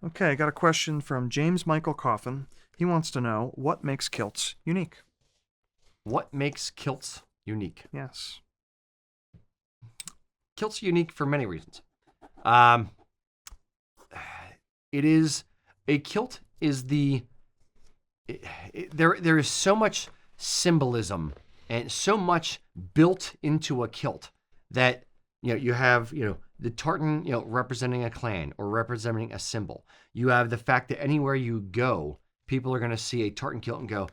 Okay, I got a question from James Michael Coffin. He wants to know what makes kilts unique. What makes kilts unique? Yes. Kilts are unique for many reasons. Um, it is a kilt is there is so much symbolism and so much built into a kilt that you have the tartan representing a clan or representing a symbol. You have the fact that anywhere you go, people are going to see a tartan kilt and go,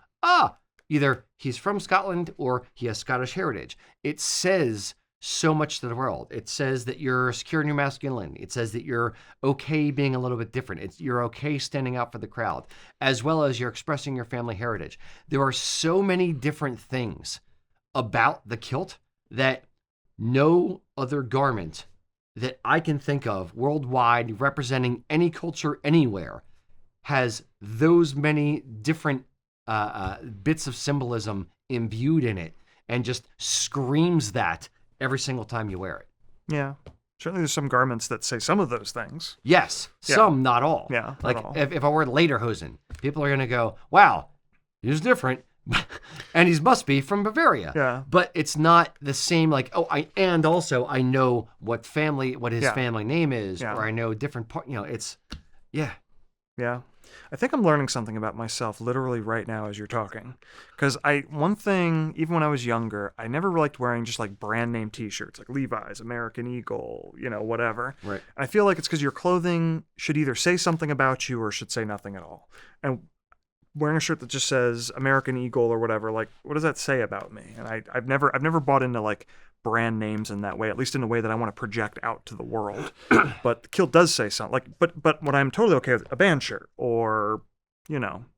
either he's from Scotland or he has Scottish heritage. It says so much to the world. It says that you're secure in your masculinity. It says that you're okay being a little bit different. You're okay standing out for the crowd, as well as you're expressing your family heritage. There are so many different things about the kilt that no other garment that I can think of worldwide representing any culture anywhere has those many different bits of symbolism imbued in it and just screams that every single time you wear it. Yeah. Certainly there's some garments that say some of those things. Yes. Yeah. Some, not all. Yeah. Like not all. if I wear lederhosen, people are going to go, wow, he's different. And he must be from Bavaria. Yeah. But it's not the same I know what his family name is, or I know different part, it's, yeah. Yeah. I think I'm learning something about myself literally right now as you're talking. Because one thing, even when I was younger, I never liked wearing just like brand name t-shirts, like Levi's, American Eagle, whatever. Right. I feel like it's because your clothing should either say something about you or should say nothing at all. And wearing a shirt that just says American Eagle or whatever, like, what does that say about me? And I've never bought into like brand names in that way, at least in a way that I want to project out to the world. But the kilt does say something. Like, but what I'm totally okay with, a band shirt or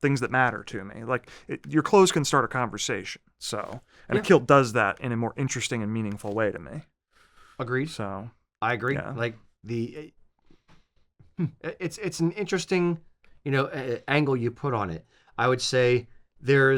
things that matter to me. Like your clothes can start a conversation. So, and a kilt does that in a more interesting and meaningful way to me. Agreed. So I agree. Yeah. Like it's an interesting angle you put on it. I would say there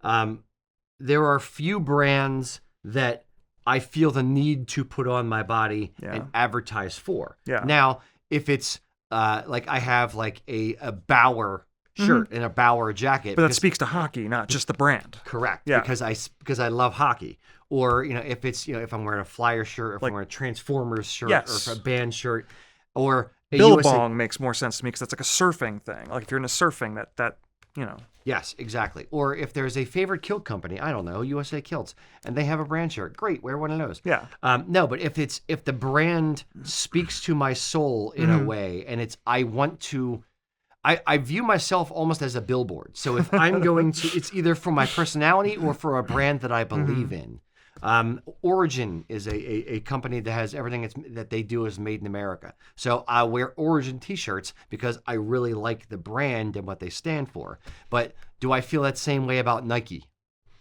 are few brands that I feel the need to put on my body and advertise for. Yeah. Now, if it's like I have like a Bauer shirt and a Bauer jacket, but that speaks to hockey, not just the brand. Correct. Yeah. Because I love hockey. Or if it's if I'm wearing a Flyer shirt, or if I'm wearing a Transformers shirt, or if a band shirt, or a Billabong makes more sense to me because that's like a surfing thing. Like if you're into surfing, that. Yes, exactly. Or if there's a favorite kilt company, I don't know, USA Kilts, and they have a brand shirt, great, wear one of those. Yeah. No, but if the brand speaks to my soul in a way, and I view myself almost as a billboard. So if I'm going to, it's either for my personality or for a brand that I believe in. Origin is a company that has everything that they do is made in America. So I wear Origin t-shirts because I really like the brand and what they stand for. But do I feel that same way about Nike?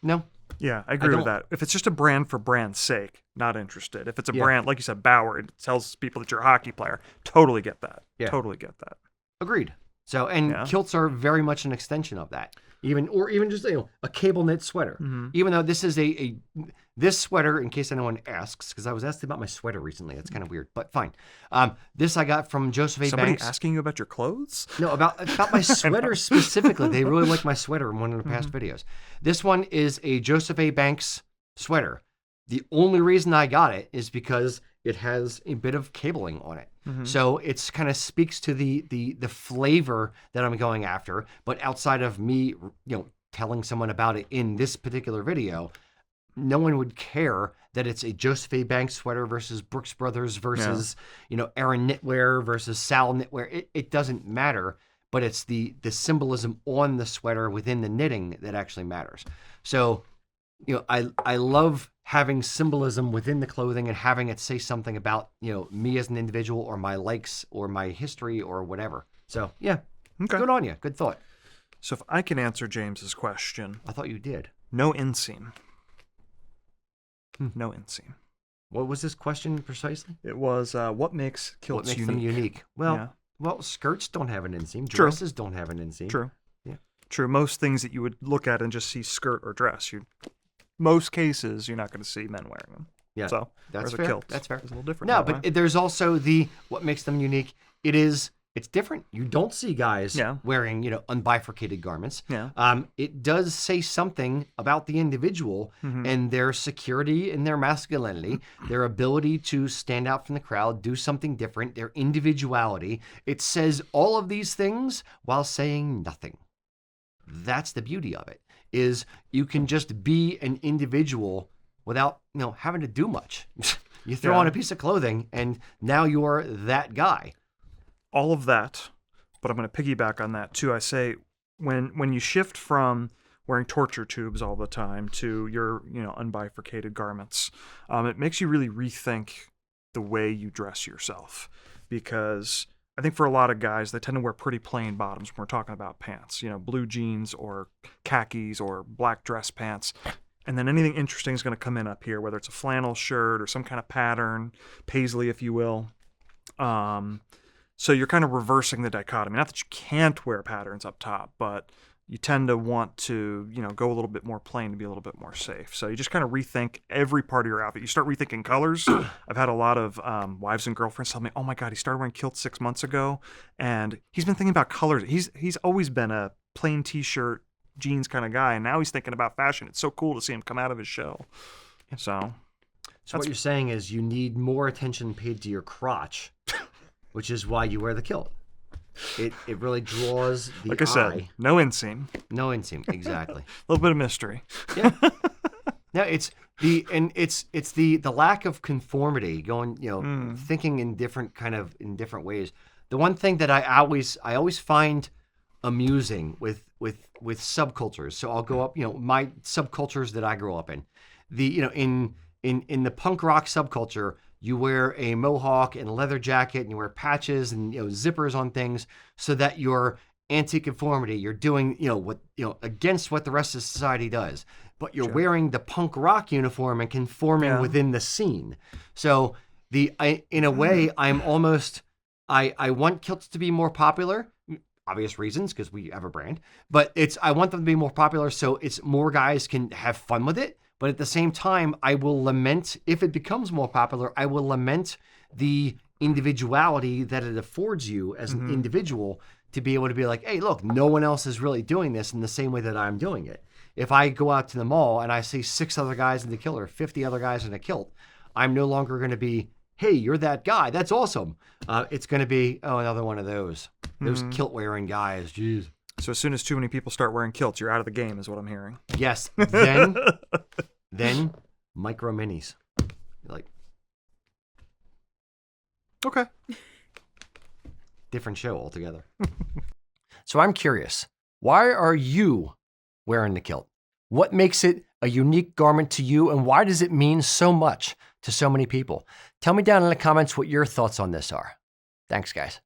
No. Yeah, I agree with that. If it's just a brand for brand's sake, not interested. If it's a brand, like you said, Bauer, it tells people that you're a hockey player. Totally get that. Yeah. Totally get that. Agreed. So, kilts are very much an extension of that. Even just a cable knit sweater. Mm-hmm. Even though this is this sweater, in case anyone asks, because I was asked about my sweater recently. That's kind of weird, but fine. This I got from Joseph A. Somebody Banks. asking you about your clothes? No, about my sweater specifically. They really like my sweater in one of the past videos. This one is a Joseph A. Banks sweater. The only reason I got it is because it has a bit of cabling on it. Mm-hmm. So it's kind of speaks to the flavor that I'm going after. But outside of me, telling someone about it in this particular video, no one would care that it's a Joseph A. Banks sweater versus Brooks Brothers versus, Aaron Knitwear versus Sal Knitwear. It doesn't matter, but it's the symbolism on the sweater within the knitting that actually matters. So, I love having symbolism within the clothing and having it say something about, me as an individual or my likes or my history or whatever. So, yeah. Okay. Good on you. Good thought. So if I can answer James's question. I thought you did. No inseam. No inseam. What was this question precisely? It was, what makes kilts unique? Them unique? Well, skirts don't have an inseam. Dresses don't have an inseam. True. Yeah. True. Most things that you would look at and just see skirt or dress, most cases, you're not going to see men wearing them. Yeah, so that's fair. A kilt. That's fair. It's a little different. No, but there's also what makes them unique. It is it's different. You don't see guys Yeah. wearing, unbifurcated garments. Yeah. It does say something about the individual and their security and their masculinity, their ability to stand out from the crowd, do something different, their individuality. It says all of these things while saying nothing. That's the beauty of it, is you can just be an individual without, having to do much. You throw on a piece of clothing and now you're that guy. All of that, but I'm going to piggyback on that too. I say when you shift from wearing torture tubes all the time to your unbifurcated garments, it makes you really rethink the way you dress yourself, because I think for a lot of guys, they tend to wear pretty plain bottoms when we're talking about pants, blue jeans or khakis or black dress pants. And then anything interesting is going to come in up here, whether it's a flannel shirt or some kind of pattern, paisley, if you will. So you're kind of reversing the dichotomy. Not that you can't wear patterns up top, but you tend to want to, go a little bit more plain to be a little bit more safe. So you just kind of rethink every part of your outfit. You start rethinking colors. I've had a lot of wives and girlfriends tell me, "Oh my God, he started wearing kilts 6 months ago, and he's been thinking about colors. He's always been a plain t-shirt, jeans kind of guy, and now he's thinking about fashion. It's so cool to see him come out of his shell." So what you're saying is you need more attention paid to your crotch, which is why you wear the kilt. It really draws the like I said, no inseam. No inseam, exactly. A little bit of mystery. Yeah. No, it's the lack of conformity, going, thinking in different ways. The one thing that I always find amusing with subcultures. So I'll go up, my subcultures that I grew up in. In the punk rock subculture, you wear a mohawk and a leather jacket, and you wear patches and zippers on things, so that you're anti-conformity. You're doing what against what the rest of society does, but you're wearing the punk rock uniform and conforming within the scene. So in a way, I'm almost I want kilts to be more popular. Obvious reasons, because we have a brand, but I want them to be more popular so it's more guys can have fun with it. But at the same time, I will lament, if it becomes more popular, I will lament the individuality that it affords you as an individual to be able to be like, hey, look, no one else is really doing this in the same way that I'm doing it. If I go out to the mall and I see 6 other guys in the kilt or 50 other guys in a kilt, I'm no longer going to be, hey, you're that guy. That's awesome. It's going to be, oh, another one of those kilt wearing guys. Jeez. So as soon as too many people start wearing kilts, you're out of the game, is what I'm hearing. Yes. Then micro minis. Like, okay. Different show altogether. So I'm curious, why are you wearing the kilt? What makes it a unique garment to you, and why does it mean so much to so many people? Tell me down in the comments what your thoughts on this are. Thanks, guys.